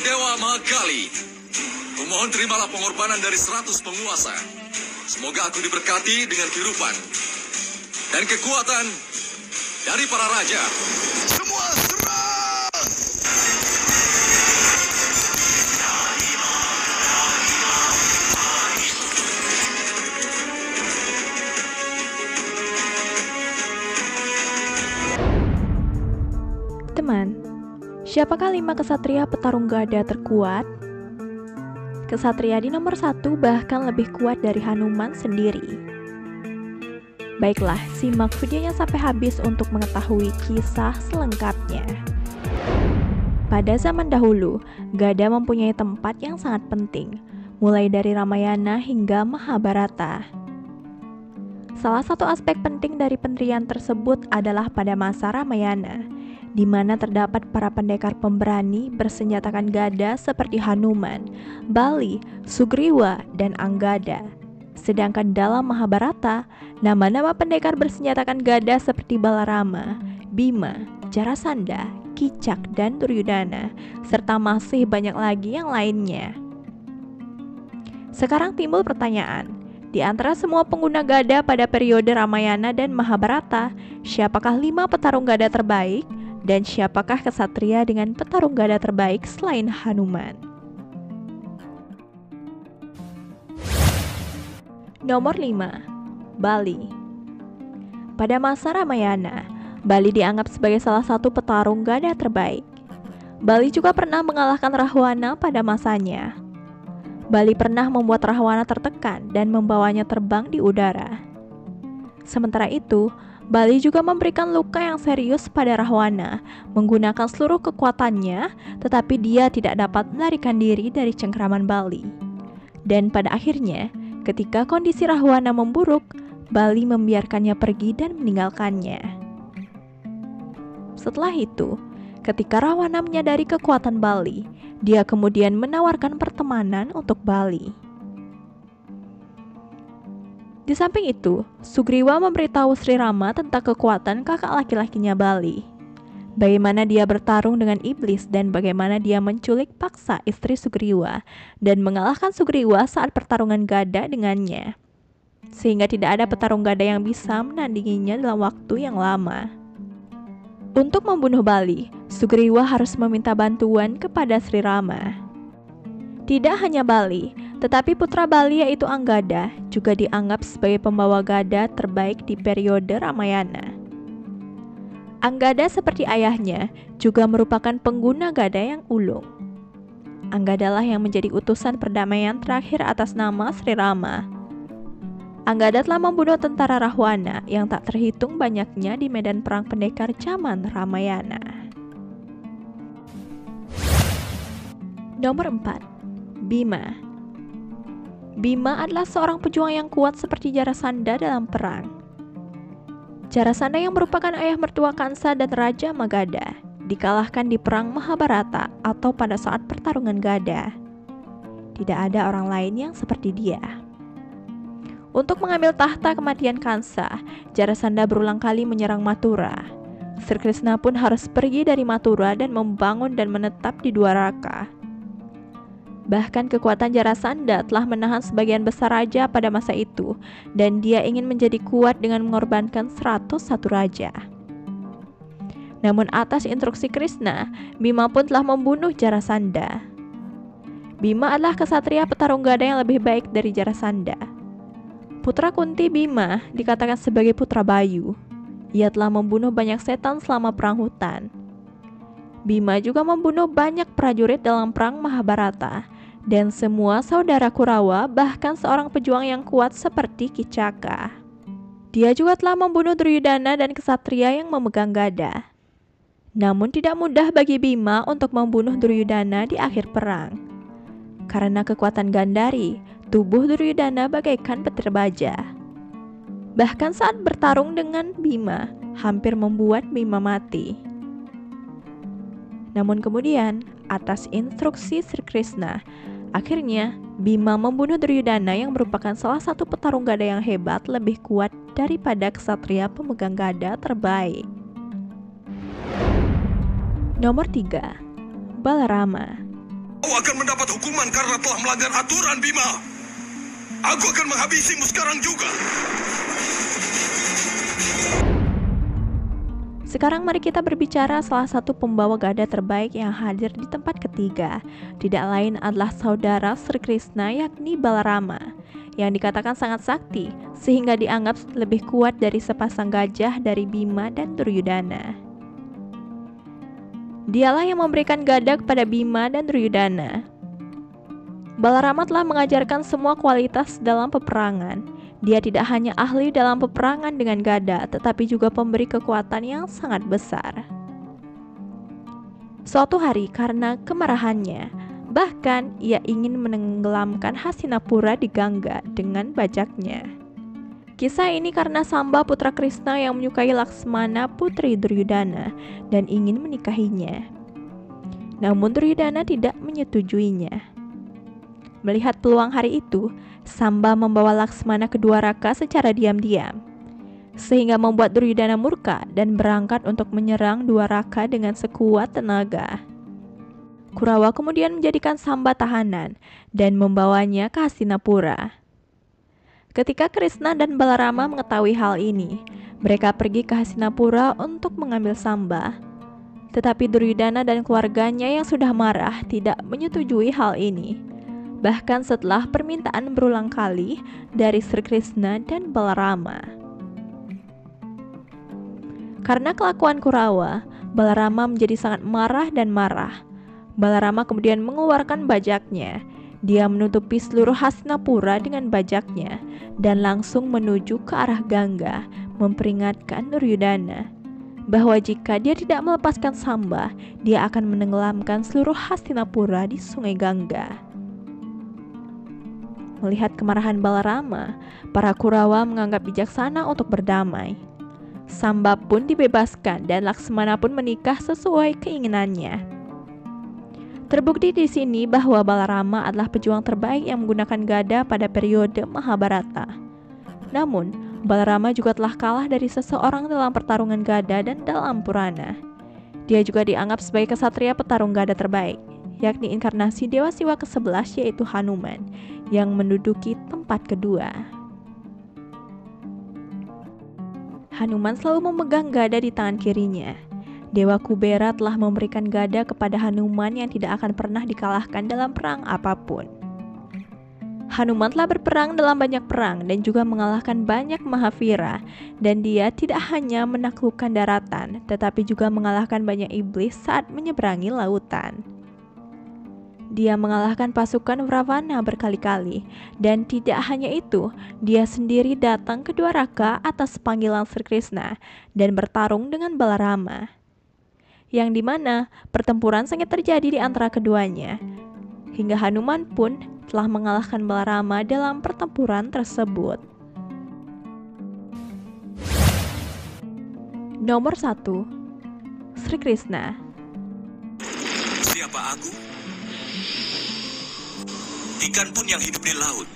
Dewa Mahakali, kumohon terimalah pengorbanan dari 100 penguasa. Semoga aku diberkati dengan kehidupan dan kekuatan dari para raja. Semua serang! Teman, siapakah 5 kesatria petarung gada terkuat? Kesatria di nomor 1 bahkan lebih kuat dari Hanuman sendiri. Baiklah, simak videonya sampai habis untuk mengetahui kisah selengkapnya. Pada zaman dahulu, gada mempunyai tempat yang sangat penting, mulai dari Ramayana hingga Mahabharata. Salah satu aspek penting dari pendirian tersebut adalah pada masa Ramayana, di mana terdapat para pendekar pemberani bersenjatakan gada seperti Hanuman, Bali, Sugriwa, dan Anggada. Sedangkan dalam Mahabharata, nama-nama pendekar bersenjatakan gada seperti Balarama, Bima, Jarasandha, Kicak, dan Duryudana, serta masih banyak lagi yang lainnya. Sekarang timbul pertanyaan, di antara semua pengguna gada pada periode Ramayana dan Mahabharata, siapakah 5 petarung gada terbaik? Dan siapakah kesatria dengan petarung gada terbaik selain Hanuman? Nomor 5. Bali. Pada masa Ramayana, Bali dianggap sebagai salah satu petarung gada terbaik. Bali juga pernah mengalahkan Rahwana pada masanya. Bali pernah membuat Rahwana tertekan dan membawanya terbang di udara. Sementara itu, Bali juga memberikan luka yang serius pada Rahwana, menggunakan seluruh kekuatannya, tetapi dia tidak dapat melarikan diri dari cengkraman Bali. Dan pada akhirnya, ketika kondisi Rahwana memburuk, Bali membiarkannya pergi dan meninggalkannya. Setelah itu, ketika Rahwana menyadari kekuatan Bali, dia kemudian menawarkan pertemanan untuk Bali. Di samping itu, Sugriwa memberitahu Sri Rama tentang kekuatan kakak laki-lakinya Bali. Bagaimana dia bertarung dengan iblis dan bagaimana dia menculik paksa istri Sugriwa dan mengalahkan Sugriwa saat pertarungan gada dengannya. Sehingga tidak ada petarung gada yang bisa menandinginya dalam waktu yang lama. Untuk membunuh Bali, Sugriwa harus meminta bantuan kepada Sri Rama. Tidak hanya Bali, tetapi putra Bali yaitu Anggada juga dianggap sebagai pembawa gada terbaik di periode Ramayana. Anggada seperti ayahnya juga merupakan pengguna gada yang ulung. Anggada lah yang menjadi utusan perdamaian terakhir atas nama Sri Rama. Anggada telah membunuh tentara Rahwana yang tak terhitung banyaknya di medan perang pendekar zaman Ramayana. Nomor 4. Bima. Bima adalah seorang pejuang yang kuat seperti Jarasandha dalam perang. Jarasandha yang merupakan ayah mertua Kansa dan Raja Magadha dikalahkan di perang Mahabharata atau pada saat pertarungan gada. Tidak ada orang lain yang seperti dia. Untuk mengambil tahta kematian Kansa, Jarasandha berulang kali menyerang Mathura. Sri Krishna pun harus pergi dari Mathura dan membangun dan menetap di Dwaraka. Bahkan kekuatan Jarasandha telah menahan sebagian besar raja pada masa itu, dan dia ingin menjadi kuat dengan mengorbankan 101 raja. Namun atas instruksi Krishna, Bima pun telah membunuh Jarasandha. Bima adalah kesatria petarung gada yang lebih baik dari Jarasandha. Putra Kunti Bima dikatakan sebagai putra Bayu. Ia telah membunuh banyak setan selama perang hutan. Bima juga membunuh banyak prajurit dalam perang Mahabharata, dan semua saudara Kurawa, bahkan seorang pejuang yang kuat seperti Kicaka. Dia juga telah membunuh Duryudana dan kesatria yang memegang gada. Namun tidak mudah bagi Bima untuk membunuh Duryudana di akhir perang. Karena kekuatan Gandhari, tubuh Duryudana bagaikan petir baja. Bahkan saat bertarung dengan Bima, hampir membuat Bima mati. Namun kemudian, atas instruksi Sri Krishna, akhirnya Bima membunuh Duryudana yang merupakan salah satu petarung gada yang hebat, lebih kuat daripada kesatria pemegang gada terbaik. Nomor 3. Balarama. Kau akan mendapat hukuman karena telah melanggar aturan, Bima. Aku akan menghabisimu sekarang juga. Sekarang mari kita berbicara salah satu pembawa gada terbaik yang hadir di tempat ketiga. Tidak lain adalah saudara Sri Krishna, yakni Balarama, yang dikatakan sangat sakti sehingga dianggap lebih kuat dari sepasang gajah dari Bima dan Duryudana. Dialah yang memberikan gada kepada Bima dan Duryudana. Balarama telah mengajarkan semua kualitas dalam peperangan. Dia tidak hanya ahli dalam peperangan dengan gada, tetapi juga pemberi kekuatan yang sangat besar. Suatu hari karena kemarahannya, bahkan ia ingin menenggelamkan Hastinapura di Gangga dengan bajaknya. Kisah ini karena Samba putra Krishna yang menyukai Laksmana putri Duryudana dan ingin menikahinya. Namun Duryudana tidak menyetujuinya. Melihat peluang hari itu, Samba membawa Laksmana ke Dwaraka secara diam-diam, sehingga membuat Duryudana murka dan berangkat untuk menyerang Dwaraka dengan sekuat tenaga. Kurawa kemudian menjadikan Samba tahanan dan membawanya ke Hastinapura. Ketika Krishna dan Balarama mengetahui hal ini, mereka pergi ke Hastinapura untuk mengambil Samba. Tetapi Duryudana dan keluarganya yang sudah marah tidak menyetujui hal ini. Bahkan setelah permintaan berulang kali dari Sri Krishna dan Balarama. Karena kelakuan Kurawa, Balarama menjadi sangat marah dan marah. Balarama kemudian mengeluarkan bajaknya. Dia menutupi seluruh Hastinapura dengan bajaknya dan langsung menuju ke arah Gangga, memperingatkan Duryudana bahwa jika dia tidak melepaskan Samba, dia akan menenggelamkan seluruh Hastinapura di sungai Gangga. Melihat kemarahan Balarama, para Kurawa menganggap bijaksana untuk berdamai. Samba pun dibebaskan dan Laksmana pun menikah sesuai keinginannya. Terbukti di sini bahwa Balarama adalah pejuang terbaik yang menggunakan gada pada periode Mahabharata. Namun, Balarama juga telah kalah dari seseorang dalam pertarungan gada dan dalam Purana. Dia juga dianggap sebagai kesatria petarung gada terbaik, yakni inkarnasi Dewa Siwa ke-11 yaitu Hanuman, yang menduduki tempat kedua. Hanuman selalu memegang gada di tangan kirinya. Dewa Kubera telah memberikan gada kepada Hanuman yang tidak akan pernah dikalahkan dalam perang apapun. Hanuman telah berperang dalam banyak perang dan juga mengalahkan banyak Mahavira, dan dia tidak hanya menaklukkan daratan, tetapi juga mengalahkan banyak iblis saat menyeberangi lautan. Dia mengalahkan pasukan Ravana berkali-kali, dan tidak hanya itu, dia sendiri datang ke Dwaraka atas panggilan Sri Krishna dan bertarung dengan Balarama, yang dimana pertempuran sengit terjadi di antara keduanya, hingga Hanuman pun telah mengalahkan Balarama dalam pertempuran tersebut. Nomor 1. Sri Krishna. Siapa aku? Ikan pun yang hidup di laut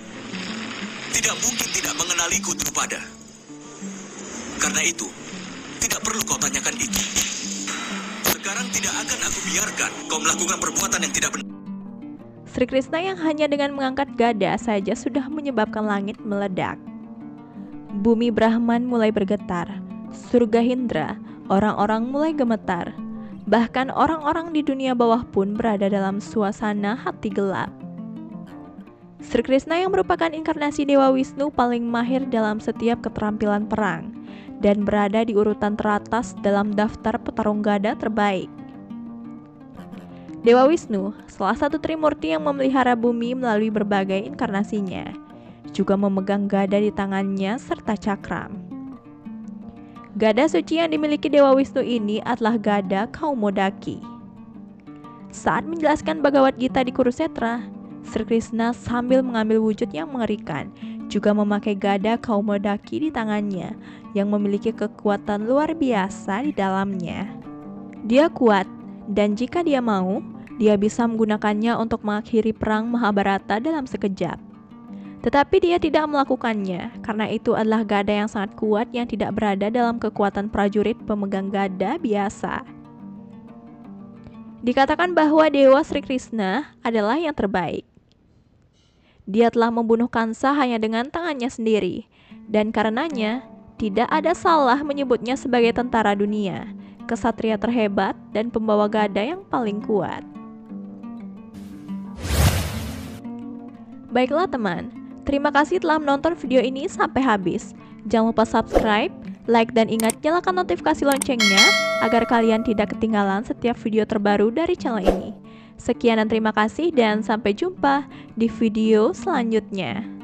tidak mungkin tidak mengenaliku Drupada. Karena itu, tidak perlu kau tanyakan itu. Sekarang tidak akan aku biarkan kau melakukan perbuatan yang tidak benar. Sri Krishna yang hanya dengan mengangkat gada saja sudah menyebabkan langit meledak. Bumi Brahman mulai bergetar, surga Hindra, orang-orang mulai gemetar. Bahkan orang-orang di dunia bawah pun berada dalam suasana hati gelap. Sri Krishna yang merupakan inkarnasi Dewa Wisnu paling mahir dalam setiap keterampilan perang dan berada di urutan teratas dalam daftar petarung gada terbaik. Dewa Wisnu, salah satu Trimurti yang memelihara bumi melalui berbagai inkarnasinya, juga memegang gada di tangannya serta cakram. Gada suci yang dimiliki Dewa Wisnu ini adalah gada Kaumodaki. Saat menjelaskan Bhagavad Gita di Kurukshetra, Sri Krishna sambil mengambil wujud yang mengerikan, juga memakai gada Kaumodaki di tangannya yang memiliki kekuatan luar biasa di dalamnya. Dia kuat, dan jika dia mau, dia bisa menggunakannya untuk mengakhiri perang Mahabharata dalam sekejap. Tetapi dia tidak melakukannya, karena itu adalah gada yang sangat kuat yang tidak berada dalam kekuatan prajurit pemegang gada biasa. Dikatakan bahwa Dewa Sri Krishna adalah yang terbaik. Dia telah membunuh Kansa hanya dengan tangannya sendiri, dan karenanya tidak ada salah menyebutnya sebagai tentara dunia, kesatria terhebat, dan pembawa gada yang paling kuat. Baiklah teman, terima kasih telah menonton video ini sampai habis. Jangan lupa subscribe, like, dan ingat nyalakan notifikasi loncengnya agar kalian tidak ketinggalan setiap video terbaru dari channel ini. Sekian dan terima kasih dan sampai jumpa di video selanjutnya.